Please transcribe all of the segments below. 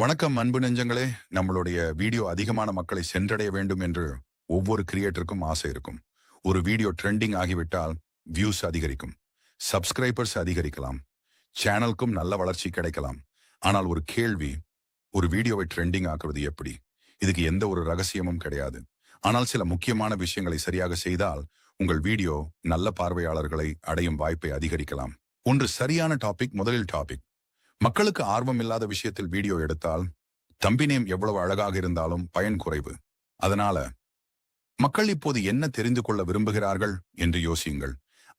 வணக்கம் அன்பு நெஞ்சங்களே. நம்மளுடைய வீடியோ அதிகமான மக்களை சென்றடைய வேண்டும் என்று ஒவ்வொரு கிரியேட்டருக்கும் ஆசை இருக்கும். ஒரு வீடியோ ட்ரெண்டிங் ஆகிவிட்டால் வியூஸ் அதிகரிக்கும், சப்ஸ்கிரைபர்ஸ் அதிகரிக்கலாம், சேனலுக்கும் நல்ல வளர்ச்சி கிடைக்கலாம். ஆனால் ஒரு கேள்வி, ஒரு வீடியோவை ட்ரெண்டிங் ஆக்குவது எப்படி? இதுக்கு எந்த ஒரு ரகசியமும் கிடையாது. ஆனால் சில முக்கியமான விஷயங்களை சரியாக செய்தால் உங்கள் வீடியோ நல்ல பார்வையாளர்களை அடையும் வாய்ப்பை அதிகரிக்கலாம். ஒன்று, சரியான டாபிக். முதலில் டாபிக். மக்களுக்கு ஆர்வம் இல்லாத விஷயத்தில் வீடியோ எடுத்தால் தம்பினேம் எவ்வளவு அழகாக இருந்தாலும் பயன் குறைவு. அதனால மக்கள் இப்போது என்ன தெரிந்து கொள்ள விரும்புகிறார்கள் என்று யோசியுங்கள்.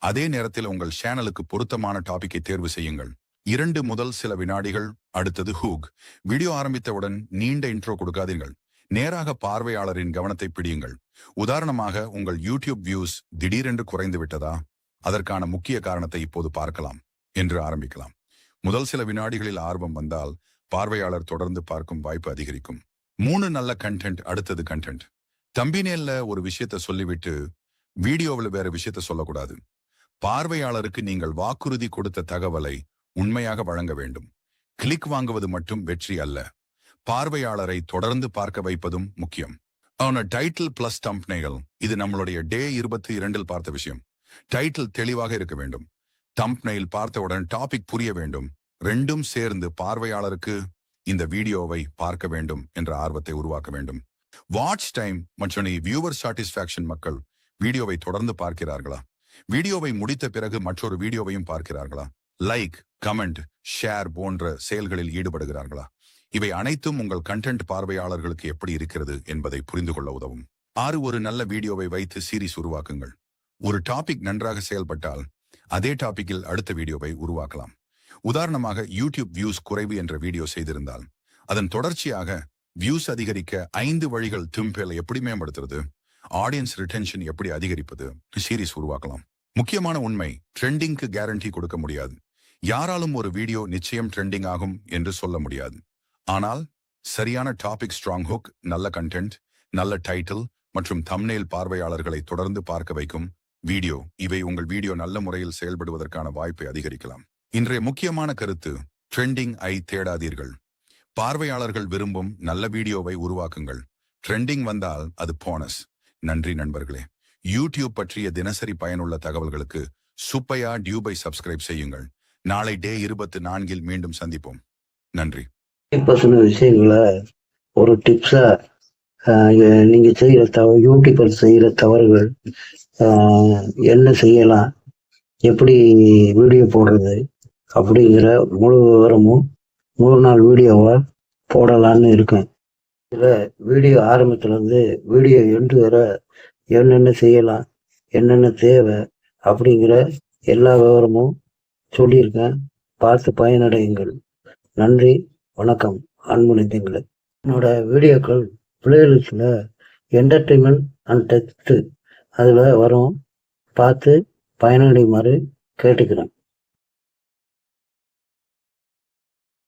அதே நேரத்தில் உங்கள் சேனலுக்கு பொருத்தமான டாபிக்கை தேர்வு செய்யுங்கள். 2 முதல் சில வினாடிகள். அடுத்தது ஹூக். வீடியோ ஆரம்பித்தவுடன் நீண்ட இன்ட்ரோ கொடுக்காதீர்கள். நேராக பார்வையாளரின் கவனத்தை பிடியுங்கள். உதாரணமாக, உங்கள் யூடியூப் வியூஸ் திடீரென்று குறைந்து விட்டதா, அதற்கான முக்கிய காரணத்தை இப்போது பார்க்கலாம் என்று ஆரம்பிக்கலாம். முதல் சில வினாடிகளில் ஆர்வம் வந்தால் பார்வையாளர் தொடர்ந்து பார்க்கும் வாய்ப்பு அதிகரிக்கும். 3, நல்ல கண்டென்ட். அடுத்தது கண்டென்ட். தம்பினேல்ல ஒரு விஷயத்த சொல்லிவிட்டு வீடியோவில் வேற விஷயத்த சொல்லக்கூடாது. பார்வையாளருக்கு நீங்கள் வாக்குறுதி கொடுத்த தகவலை உண்மையாக வழங்க வேண்டும். கிளிக் வாங்குவது மட்டும் வெற்றி அல்ல, பார்வையாளரை தொடர்ந்து பார்க்க வைப்பதும் முக்கியம். Title plus thumbnail. இது நம்மளுடைய டே 22 பார்த்த விஷயம். டைட்டில் தெளிவாக இருக்க வேண்டும். தம்ப்நெயில் பார்த்தவுடன் டாபிக் புரிய வேண்டும். ரெண்டும் சேர்ந்து பார்வையாளருக்கு இந்த வீடியோவை பார்க்க வேண்டும் என்ற ஆர்வத்தை உருவாக்க வேண்டும். வாட்ச் டைம் மற்றும் வியூவர் சாட்டிஸ்பாக்சன். மக்கள் வீடியோவை தொடர்ந்து பார்க்கிறார்களா? வீடியோவை முடித்த பிறகு மற்றொரு வீடியோவையும் பார்க்கிறார்களா? லைக், கமெண்ட், ஷேர் போன்ற செயல்களில் ஈடுபடுகிறார்களா? இவை அனைத்தும் உங்கள் கண்டென்ட் பார்வையாளர்களுக்கு எப்படி இருக்கிறது என்பதை புரிந்து கொள்ள உதவும். 6, ஒரு நல்ல வீடியோவை வைத்து சீரிஸ் உருவாக்குங்கள். ஒரு டாபிக் நன்றாக செயல்பட்டால் அதே டாபிக்கில் அடுத்த வீடியோவை உருவாக்கலாம். உதாரணமாக, யூடியூப் வியூஸ் குறைவு என்ற வீடியோ செய்திருந்தால் அதன் தொடர்ச்சியாக வியூஸ் அதிகரிக்க 5 வழிகள் திம்பேல எப்படி மேம்படுத்துறது, ஆடியன்ஸ் ரிட்டென்ஷன் எப்படி அதிகரிப்பது, சீரிஸ் உருவாக்கலாம். முக்கியமான உண்மை, ட்ரெண்டிங்க்கு கேரண்டி கொடுக்க முடியாது. யாராலும் ஒரு வீடியோ நிச்சயம் ட்ரெண்டிங் ஆகும் என்று சொல்ல முடியாது. ஆனால் சரியான டாபிக், ஸ்ட்ராங் ஹுக், நல்ல கண்டென்ட், நல்ல டைட்டில் மற்றும் தம்ப்நெயில் பார்வையாளர்களை தொடர்ந்து பார்க்க வைக்கும் வீடியோ, இவை உங்கள் வீடியோ நல்ல முறையில் செயல்படுவதற்கான வாய்ப்பை அதிகரிக்கலாம். இன்றைய முக்கியமான கருத்து, ட்ரெண்டிங் ஐ தேடாதீர்கள். பார்வையாளர்கள் விரும்பும் நல்ல வீடியோவை உருவாக்குங்கள். ட்ரெண்டிங் வந்தால் அது போனஸ். நன்றி நண்பர்களே. யூடியூப் பற்றிய தினசரி பயனுள்ள தகவல்களுக்கு சுப்பையா டியூபை சப்ஸ்கிரைப் செய்யுங்கள். நாளை டே 24 மீண்டும் சந்திப்போம். நன்றி. விஷயங்களை ஒரு டிப்ஸா நீங்க செய்யற யூடியூபர் செய்யற தவறுகள் என்ன செய்யலாம், எப்படி வீடியோ போடுறது அப்படிங்கிற முழு விவரமும் 3 நாள் வீடியோவா போடலான்னு இருக்கேன். இதில் வீடியோ ஆரம்பத்துலேருந்து வீடியோ எண்டு வர என்னென்ன செய்யலாம், என்னென்ன தேவை அப்படிங்கிற எல்லா விவரமும் சொல்லியிருக்கேன். பார்த்து பயனடையுங்கள். நன்றி, வணக்கம் அன்பு நெஞ்சங்களே. என்னோட வீடியோக்கள் பிளேலிஸ்டில் என்டர்டெயின்மெண்ட் அண்ட் டெக்ஸ்ட் அதில் வரும். பார்த்து பயனடையுமாறு கேட்டுக்கிறேன்.